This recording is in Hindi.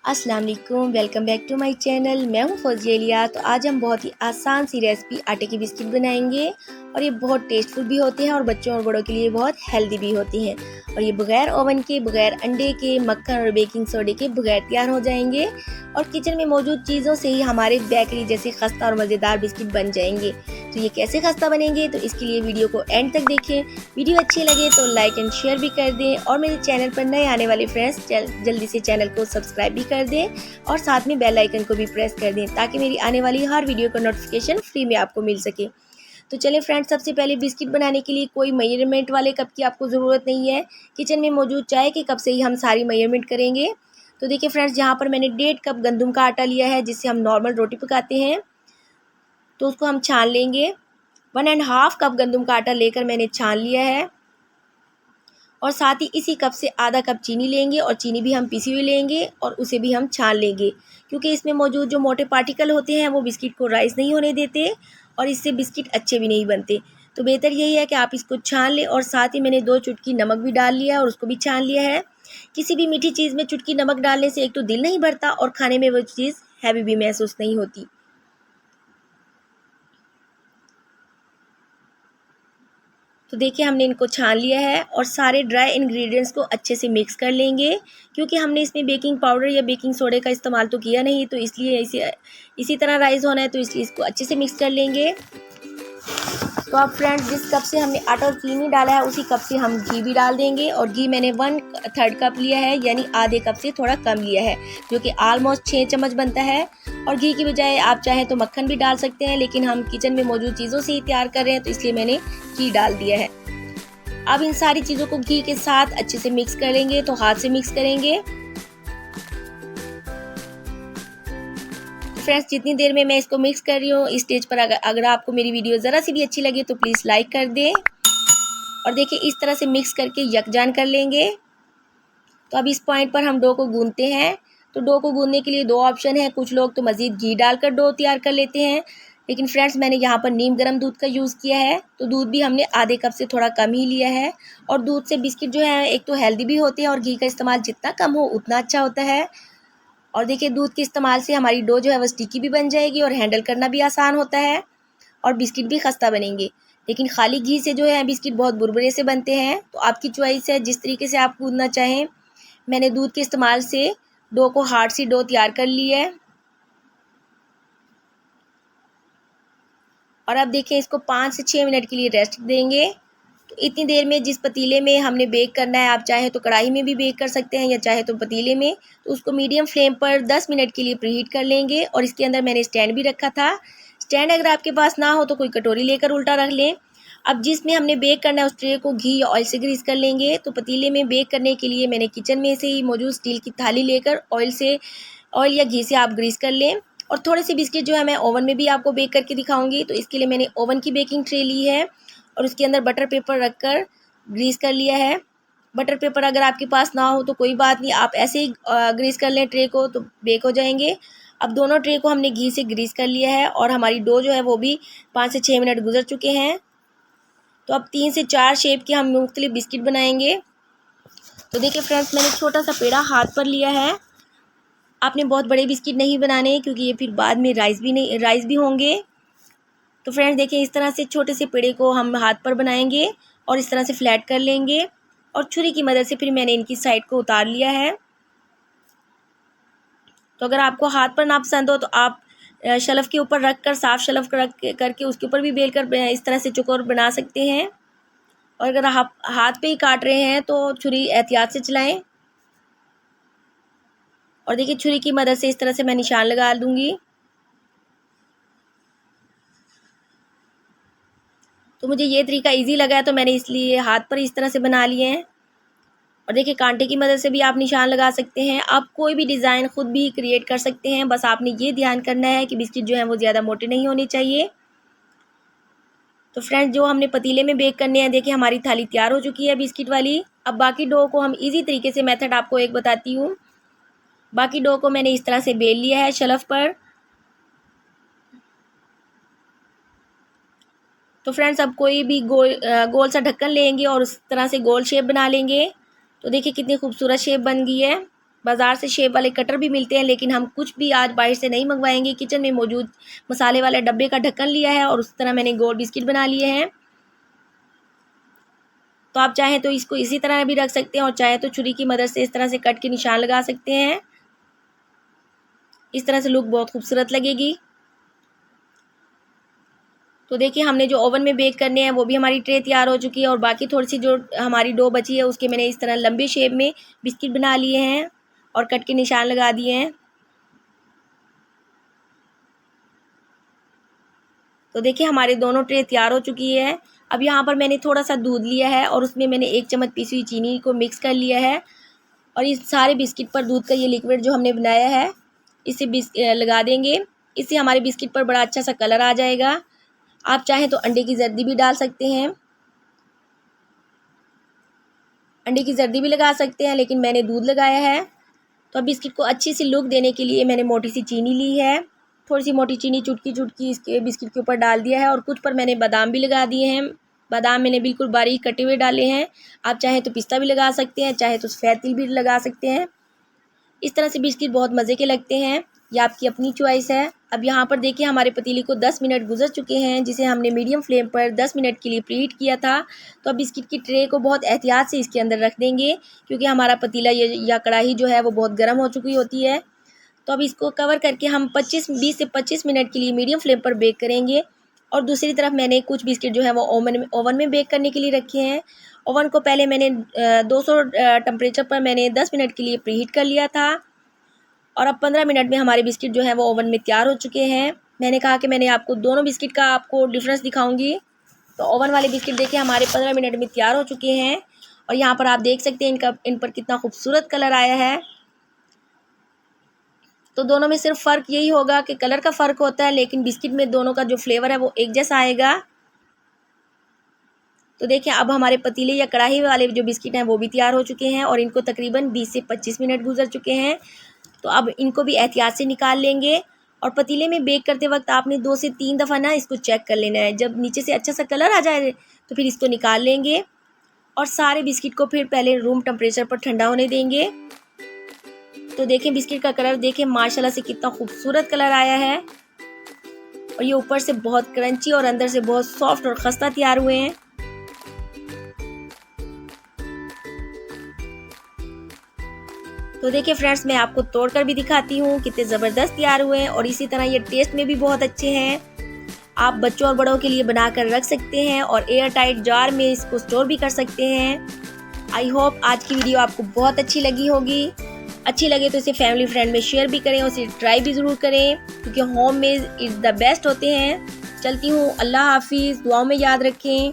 अस्सलाम वालेकुम, welcome back to my channel. मैं हूँ फौजिया। तो आज हम बहुत ही आसान सी रेसिपी आटे की बिस्किट बनाएंगे और ये बहुत टेस्टफुल भी होते हैं और बच्चों और बड़ों के लिए बहुत हेल्दी भी होती हैं। और ये बगैर ओवन के, बगैर अंडे के, मक्खन और बेकिंग सोडे के बगैर तैयार हो जाएंगे और किचन में मौजूद चीज़ों से ही हमारे बेकरी जैसे खस्ता और मज़ेदार बिस्किट बन जाएंगे। तो ये कैसे खस्ता बनेंगे, तो इसके लिए वीडियो को एंड तक देखें। वीडियो अच्छी लगे तो लाइक एंड शेयर भी कर दें और मेरे चैनल पर नए आने वाले फ्रेंड्स जल्दी से चैनल को सब्सक्राइब भी कर दें और साथ में बेल आइकन को भी प्रेस कर दें ताकि मेरी आने वाली हर वीडियो का नोटिफिकेशन फ्री में आपको मिल सके। तो चलिए फ्रेंड्स, सबसे पहले बिस्किट बनाने के लिए कोई मेजरमेंट वाले कप की आपको ज़रूरत नहीं है। किचन में मौजूद चाय के कप से ही हम सारी मेजरमेंट करेंगे। तो देखिए फ्रेंड्स, यहाँ पर मैंने 1.5 कप गंदम का आटा लिया है जिससे हम नॉर्मल रोटी पकाते हैं। तो उसको हम छान लेंगे। 1.5 कप गंदम का आटा लेकर मैंने छान लिया है और साथ ही इसी कप से आधा कप चीनी लेंगे और चीनी भी हम पिसी हुई लेंगे और उसे भी हम छान लेंगे, क्योंकि इसमें मौजूद जो मोटे पार्टिकल होते हैं वो बिस्किट को राइस नहीं होने देते और इससे बिस्किट अच्छे भी नहीं बनते। तो बेहतर यही है कि आप इसको छान लें। और साथ ही मैंने 2 चुटकी नमक भी डाल लिया है और उसको भी छान लिया है। किसी भी मीठी चीज़ में चुटकी नमक डालने से एक तो दिल नहीं भरता और खाने में वो चीज़ हैवी भी महसूस नहीं होती। तो देखिए हमने इनको छान लिया है और सारे ड्राई इंग्रेडिएंट्स को अच्छे से मिक्स कर लेंगे, क्योंकि हमने इसमें बेकिंग पाउडर या बेकिंग सोडे का इस्तेमाल तो किया नहीं, तो इसलिए इसी तरह राइस होना है, तो इसलिए इसको अच्छे से मिक्स कर लेंगे। तो अब फ्रेंड्स, जिस कप से हमने आटा और चीनी डाला है उसी कप से हम घी भी डाल देंगे और घी मैंने 1/3 कप लिया है, यानी आधे कप से थोड़ा कम लिया है, जो कि ऑलमोस्ट 6 चम्मच बनता है। और घी की बजाय आप चाहें तो मक्खन भी डाल सकते हैं, लेकिन हम किचन में मौजूद चीज़ों से ही तैयार कर रहे हैं तो इसलिए मैंने घी डाल दिया है। अब इन सारी चीज़ों को घी के साथ अच्छे से मिक्स कर लेंगे। तो हाथ से मिक्स करेंगे। फ्रेंड्स, जितनी देर में मैं इसको मिक्स कर रही हूँ, इस स्टेज पर अगर आपको मेरी वीडियो ज़रा सी भी अच्छी लगे तो प्लीज़ लाइक कर दें। और देखिए इस तरह से मिक्स करके यकजान कर लेंगे। तो अब इस पॉइंट पर हम डो को गूंथते हैं। तो डो को गूंथने के लिए 2 ऑप्शन है। कुछ लोग तो मज़ीद घी डालकर डो तैयार कर लेते हैं, लेकिन फ्रेंड्स मैंने यहाँ पर नीम गर्म दूध का यूज़ किया है। तो दूध भी हमने आधे कप से थोड़ा कम ही लिया है। और दूध से बिस्किट जो है एक तो हेल्दी भी होते हैं और घी का इस्तेमाल जितना कम हो उतना अच्छा होता है। और देखिए दूध के इस्तेमाल से हमारी डो जो है वो स्टिकी भी बन जाएगी और हैंडल करना भी आसान होता है और बिस्किट भी खस्ता बनेंगे। लेकिन खाली घी से जो है बिस्किट बहुत बुरबुरे से बनते हैं। तो आपकी चॉइस है, जिस तरीके से आप गूंदना चाहें। मैंने दूध के इस्तेमाल से डो को हार्ड सी डो तैयार कर ली है। और अब देखिए इसको 5 से 6 मिनट के लिए रेस्ट देंगे। तो इतनी देर में जिस पतीले में हमने बेक करना है, आप चाहे तो कढ़ाई में भी बेक कर सकते हैं या चाहे तो पतीले में, तो उसको मीडियम फ्लेम पर 10 मिनट के लिए प्रीहीट कर लेंगे। और इसके अंदर मैंने स्टैंड भी रखा था। स्टैंड अगर आपके पास ना हो तो कोई कटोरी लेकर उल्टा रख लें। अब जिसमें हमने बेक करना है उस ट्रे को घी या ऑयल से ग्रीस कर लेंगे। तो पतीले में बेक करने के लिए मैंने किचन में से ही मौजूद स्टील की थाली लेकर ऑयल या घी से आप ग्रीस कर लें। और थोड़े से बिस्किट जो है मैं ओवन में भी आपको बेक करके दिखाऊंगी। तो इसके लिए मैंने ओवन की बेकिंग ट्रे ली है और उसके अंदर बटर पेपर रखकर ग्रीस कर लिया है। बटर पेपर अगर आपके पास ना हो तो कोई बात नहीं, आप ऐसे ही ग्रीस कर लें ट्रे को, तो बेक हो जाएंगे। अब दोनों ट्रे को हमने घी से ग्रीस कर लिया है और हमारी डो जो है वो भी 5 से 6 मिनट गुजर चुके हैं। तो अब 3 से 4 शेप के हम मुख्तलिफ बिस्किट बनाएंगे। तो देखिए फ्रेंड्स, मैंने छोटा सा पेड़ा हाथ पर लिया है। आपने बहुत बड़े बिस्किट नहीं बनाने, क्योंकि ये फिर बाद में राइस भी होंगे। तो फ्रेंड्स देखिए, इस तरह से छोटे से पेड़े को हम हाथ पर बनाएंगे और इस तरह से फ्लैट कर लेंगे और छुरी की मदद से फिर मैंने इनकी साइड को उतार लिया है। तो अगर आपको हाथ पर ना पसंद हो तो आप शलफ के ऊपर रख कर, साफ शलफ करके उसके ऊपर भी बेल कर इस तरह से चौकोर बना सकते हैं। और अगर आप हाथ पे ही काट रहे हैं तो छुरी एहतियात से चलाएं। और देखिए छुरी की मदद से इस तरह से मैं निशान लगा दूंगी। तो मुझे ये तरीका इजी लगा है तो मैंने इसलिए हाथ पर इस तरह से बना लिए हैं। और देखिए कांटे की मदद से भी आप निशान लगा सकते हैं। आप कोई भी डिज़ाइन खुद भी क्रिएट कर सकते हैं, बस आपने ये ध्यान करना है कि बिस्किट जो है वो ज़्यादा मोटे नहीं होने चाहिए। तो फ्रेंड्स, जो हमने पतीले में बेक करने हैं, देखिए हमारी थाली तैयार हो चुकी है बिस्किट वाली। अब बाकी डो को हम इजी तरीके से मेथड आपको एक बताती हूँ। बाकी डो को मैंने इस तरह से बेल लिया है शलफ पर। तो फ्रेंड्स, अब कोई भी गोल सा ढक्कन लेंगे और उस तरह से गोल शेप बना लेंगे। तो देखिए कितनी खूबसूरत शेप बन गई है। बाज़ार से शेप वाले कटर भी मिलते हैं, लेकिन हम कुछ भी आज बाहर से नहीं मंगवाएंगे। किचन में मौजूद मसाले वाले डब्बे का ढक्कन लिया है और उस तरह मैंने गोल बिस्किट बना लिए हैं। तो आप चाहें तो इसको इसी तरह भी रख सकते हैं और चाहे तो छुरी की मदद से इस तरह से कट के निशान लगा सकते हैं। इस तरह से लुक बहुत खूबसूरत लगेगी। तो देखिए हमने जो ओवन में बेक करने हैं वो भी हमारी ट्रे तैयार हो चुकी है और बाकी थोड़ी सी जो हमारी डो बची है उसके मैंने इस तरह लंबे शेप में बिस्किट बना लिए हैं और कट के निशान लगा दिए हैं। तो देखिए हमारे दोनों ट्रे तैयार हो चुकी है। अब यहाँ पर मैंने थोड़ा सा दूध लिया है और उसमें मैंने 1 चम्मच पीसी हुई चीनी को मिक्स कर लिया है और इस सारे बिस्किट पर दूध का ये लिक्विड जो हमने बनाया है इसे लगा देंगे। इससे हमारे बिस्किट पर बड़ा अच्छा सा कलर आ जाएगा। आप चाहें तो अंडे की जर्दी भी डाल सकते हैं, अंडे की जर्दी भी लगा सकते हैं, लेकिन मैंने दूध लगाया है। तो अब बिस्किट को अच्छी सी लुक देने के लिए मैंने मोटी सी चीनी ली है। थोड़ी सी मोटी चीनी चुटकी चुटकी इसके बिस्किट के ऊपर डाल दिया है और कुछ पर मैंने बादाम भी लगा दिए हैं। बादाम मैंने बिल्कुल बारीक कटे हुए डाले हैं। आप चाहें तो पिस्ता भी लगा सकते हैं, चाहे तो सफ़ेद तिल भी लगा सकते हैं। इस तरह से बिस्किट बहुत मज़े के लगते हैं, ये आपकी अपनी चॉइस है। अब यहाँ पर देखिए हमारे पतीले को 10 मिनट गुजर चुके हैं, जिसे हमने मीडियम फ्लेम पर 10 मिनट के लिए प्रीहीट किया था। तो अब बिस्किट की ट्रे को बहुत एहतियात से इसके अंदर रख देंगे, क्योंकि हमारा पतीला या कढ़ाई जो है वो बहुत गर्म हो चुकी होती है। तो अब इसको कवर करके हम 20 से 25 मिनट के लिए मीडियम फ्लेम पर बेक करेंगे। और दूसरी तरफ मैंने कुछ बिस्किट जो है वो ओवन में बेक करने के लिए रखे हैं। ओवन को पहले मैंने 200 टेम्परेचर पर मैंने 10 मिनट के लिए प्रीहीट कर लिया था और अब 15 मिनट में हमारे बिस्किट जो है वो ओवन में तैयार हो चुके हैं। मैंने कहा कि मैंने आपको दोनों बिस्किट का आपको डिफरेंस दिखाऊंगी। तो ओवन वाले बिस्किट देखिए हमारे 15 मिनट में तैयार हो चुके हैं और यहाँ पर आप देख सकते हैं इन पर कितना खूबसूरत कलर आया है। तो दोनों में सिर्फ फ़र्क यही होगा कि कलर का फ़र्क होता है, लेकिन बिस्किट में दोनों का जो फ्लेवर है वो एक जैसा आएगा। तो देखिए अब हमारे पतीले या कढ़ाई वाले जो बिस्किट हैं वो भी तैयार हो चुके हैं और इनको तकरीबन 20 से 25 मिनट गुजर चुके हैं। तो अब इनको भी एहतियात से निकाल लेंगे और पतीले में बेक करते वक्त आपने 2 से 3 दफ़ा ना इसको चेक कर लेना है। जब नीचे से अच्छा सा कलर आ जाए तो फिर इसको निकाल लेंगे और सारे बिस्किट को फिर पहले रूम टेम्परेचर पर ठंडा होने देंगे। तो देखें बिस्किट का कलर देखें माशाल्लाह से कितना खूबसूरत कलर आया है और ये ऊपर से बहुत क्रंची और अंदर से बहुत सॉफ्ट और खस्ता तैयार हुए हैं। तो देखिए फ्रेंड्स मैं आपको तोड़कर भी दिखाती हूँ कितने ज़बरदस्त तैयार हुए हैं और इसी तरह ये टेस्ट में भी बहुत अच्छे हैं। आप बच्चों और बड़ों के लिए बनाकर रख सकते हैं और एयर टाइट जार में इसको स्टोर भी कर सकते हैं। आई होप आज की वीडियो आपको बहुत अच्छी लगी होगी। अच्छी लगे तो इसे फैमिली फ्रेंड में शेयर भी करें और इसे ट्राई भी ज़रूर करें, क्योंकि home made is the best होते हैं। चलती हूँ, अल्लाह हाफिज़, दुआओं में याद रखें।